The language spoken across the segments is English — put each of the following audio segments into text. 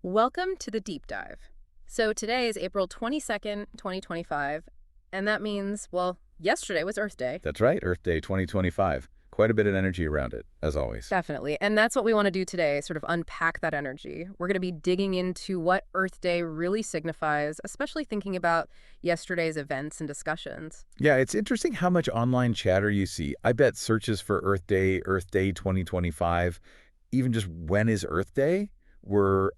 Welcome to the deep dive. So today is April 22nd, 2025, and that means, well, yesterday was Earth Day. That's right, Earth Day 2025. Quite a bit of energy around it, as always. Definitely. And that's what we want to do today, sort of unpack that energy. We're going to be digging into what Earth Day really signifies, especially thinking about yesterday's events and discussions. Yeah, it's interesting how much online chatter you see. I bet searches for Earth Day 2025, even just when is Earth Day, were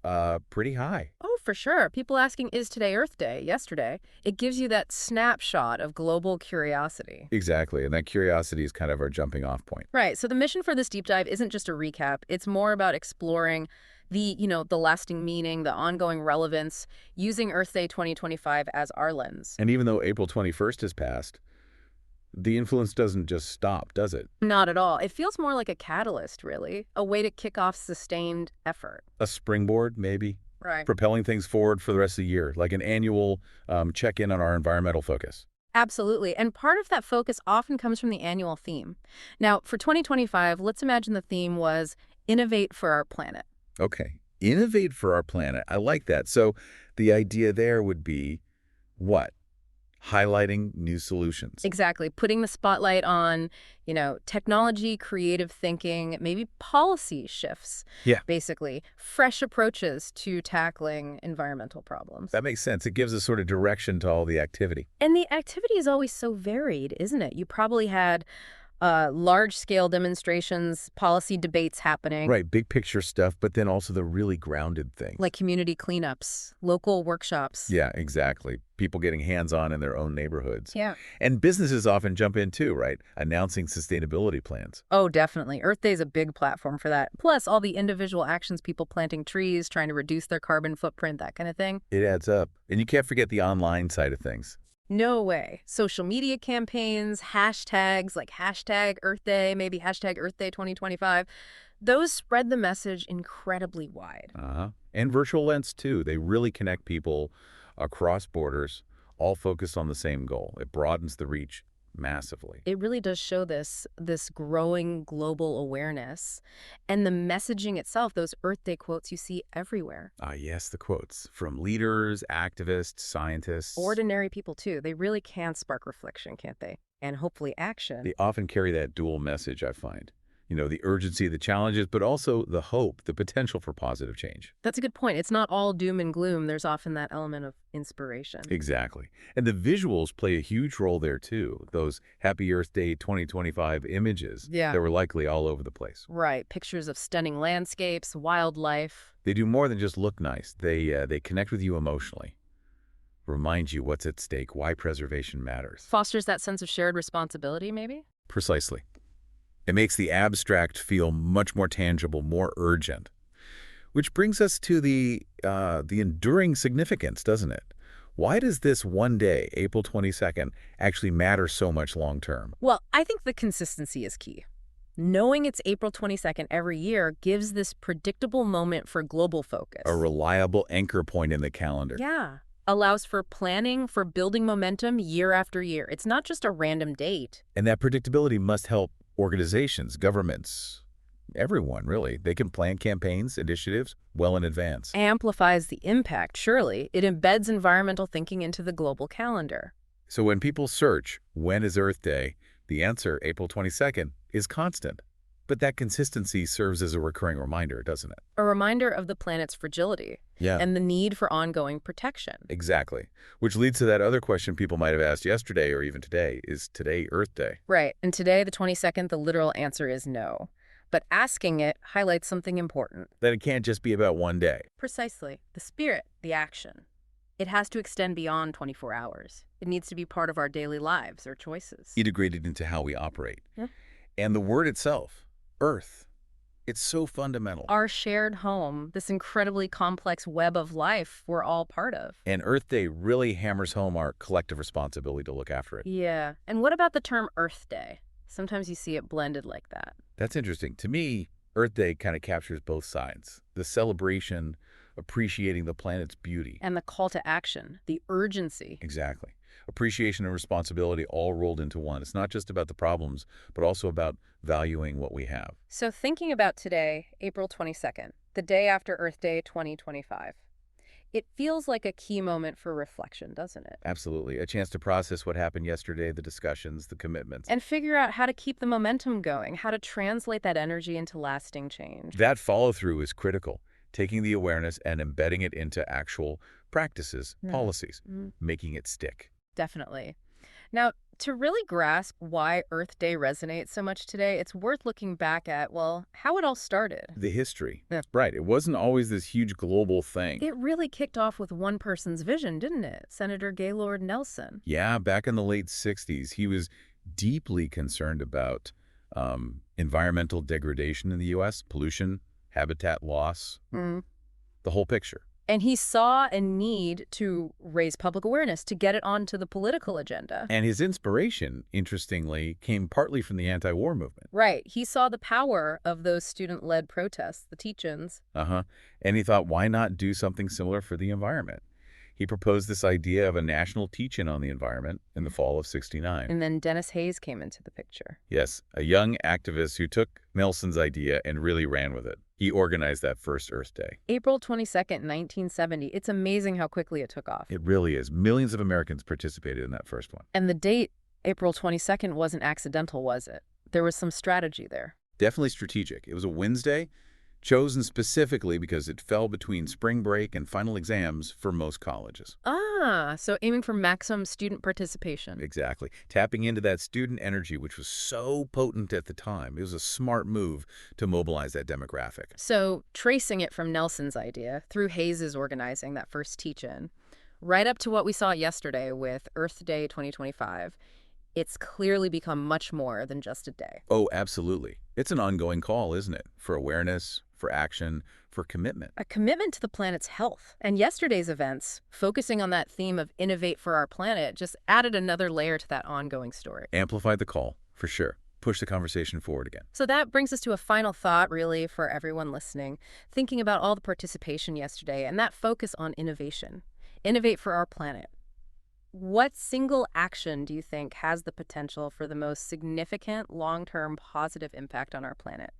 pretty high. Oh, for sure. People asking, is today Earth Day? Yesterday. It gives you that snapshot of global curiosity. Exactly, and that curiosity is kind of our jumping off point. Right. So the mission for this deep dive isn't just a recap. It's more about exploring the lasting meaning, the ongoing relevance, using Earth Day 2025 as our lens. And even though April 21st has passed, the influence doesn't just stop, does it? Not at all. It feels more like a catalyst, really, a way to kick off sustained effort. A springboard, maybe? Right. Propelling things forward for the rest of the year, like an annual check-in on our environmental focus. Absolutely. And part of that focus often comes from the annual theme. Now, for 2025, let's imagine the theme was innovate for our planet. Okay. Innovate for our planet. I like that. So the idea there would be what? Highlighting new solutions. Exactly. Putting the spotlight on, technology, creative thinking, maybe policy shifts. Yeah. Basically, fresh approaches to tackling environmental problems. That makes sense. It gives a sort of direction to all the activity. And the activity is always so varied, isn't it? You probably had large-scale demonstrations, policy debates happening. Right. Big picture stuff, but then also the really grounded things. Like community cleanups, local workshops. Yeah, exactly. People getting hands-on in their own neighborhoods. Yeah. And businesses often jump in too, right? Announcing sustainability plans. Oh, definitely. Earth Day is a big platform for that. Plus, all the individual actions, people planting trees, trying to reduce their carbon footprint, that kind of thing. It adds up. And you can't forget the online side of things. No way. Social media campaigns, hashtags like hashtag Earth Day, maybe hashtag Earth Day 2025. Those spread the message incredibly wide. And virtual events too. They really connect people across borders, all focused on the same goal. It broadens the reach massively. It really does show this growing global awareness. And the messaging itself, those Earth Day quotes you see everywhere. Yes, the quotes from leaders, activists, scientists. Ordinary people, too. They really can spark reflection, can't they? And hopefully action. They often carry that dual message, I find. The urgency of the challenges, but also the hope, the potential for positive change. That's a good point. It's not all doom and gloom. There's often that element of inspiration. Exactly. And the visuals play a huge role there, too. Those Happy Earth Day 2025 images that were likely all over the place. Right. Pictures of stunning landscapes, wildlife. They do more than just look nice. They connect with you emotionally. Remind you what's at stake, why preservation matters. Fosters that sense of shared responsibility, maybe? Precisely. It makes the abstract feel much more tangible, more urgent. Which brings us to the enduring significance, doesn't it? Why does this one day, April 22nd, actually matter so much long term? Well, I think the consistency is key. Knowing it's April 22nd every year gives this predictable moment for global focus. A reliable anchor point in the calendar. Yeah. Allows for planning, for building momentum year after year. It's not just a random date. And that predictability must help organizations, governments, everyone, really. They can plan campaigns, initiatives well in advance. Amplifies the impact, surely. It embeds environmental thinking into the global calendar. So when people search, when is Earth Day, the answer, April 22nd, is constant. But that consistency serves as a recurring reminder, doesn't it? A reminder of the planet's fragility. Yeah. And the need for ongoing protection. Exactly. Which leads to that other question people might have asked yesterday or even today. Is today Earth Day? Right. And today, the 22nd, the literal answer is no. But asking it highlights something important. That it can't just be about one day. Precisely. The spirit, the action. It has to extend beyond 24 hours. It needs to be part of our daily lives or choices. Integrated into how we operate. Yeah. And the word itself, Earth, it's so fundamental. Our shared home, this incredibly complex web of life we're all part of. And Earth Day really hammers home our collective responsibility to look after it. Yeah. And what about the term Earth Day? Sometimes you see it blended like that. That's interesting. To me, Earth Day kind of captures both sides. The celebration, appreciating the planet's beauty. And the call to action, the urgency. Exactly. Appreciation and responsibility all rolled into one. It's not just about the problems, but also about valuing what we have. So thinking about today, April 22nd, The day after Earth Day 2025. It feels like a key moment for reflection, doesn't it? Absolutely. A chance to process what happened yesterday, the discussions, the commitments. And figure out how to keep the momentum going, how to translate that energy into lasting change. That follow-through is critical, taking the awareness and embedding it into actual practices, Mm, policies, mm, making it stick. Definitely. Now, to really grasp why Earth Day resonates so much today, it's worth looking back at, well, how it all started. The history. Yeah. Right. It wasn't always this huge global thing. It really kicked off with one person's vision, didn't it? Senator Gaylord Nelson. Yeah, back in the late 60s, he was deeply concerned about environmental degradation in the U.S., pollution, habitat loss, Mm. the whole picture. And he saw a need to raise public awareness, to get it onto the political agenda. And his inspiration, interestingly, came partly from the anti-war movement. Right. He saw the power of those student-led protests, the teach-ins. Uh-huh. And he thought, why not do something similar for the environment? He proposed this idea of a national teach-in on the environment in the fall of '69. And then Dennis Hayes came into the picture. Yes, a young activist who took Nelson's idea and really ran with it. He organized that first Earth Day. April 22nd, 1970. It's amazing how quickly it took off. It really is. Millions of Americans participated in that first one. And the date, April 22nd, wasn't accidental, was it? There was some strategy there. Definitely strategic. It was a Wednesday, chosen specifically because it fell between spring break and final exams for most colleges. Ah, so aiming for maximum student participation. Exactly. Tapping into that student energy, which was so potent at the time. It was a smart move to mobilize that demographic. So tracing it from Nelson's idea through Hayes's organizing that first teach-in, right up to what we saw yesterday with Earth Day 2025, it's clearly become much more than just a day. Oh, absolutely. It's an ongoing call, isn't it? For awareness, for action, for commitment. A commitment to the planet's health. And yesterday's events, focusing on that theme of innovate for our planet, just added another layer to that ongoing story. Amplify the call, for sure. Push the conversation forward again. So that brings us to a final thought, really, for everyone listening, thinking about all the participation yesterday and that focus on innovation. Innovate for our planet. What single action do you think has the potential for the most significant long-term positive impact on our planet?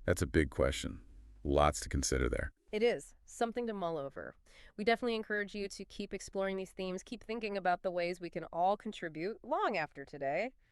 That's a big question. Lots to consider there. It is something to mull over. We definitely encourage you to keep exploring these themes, keep thinking about the ways we can all contribute long after today.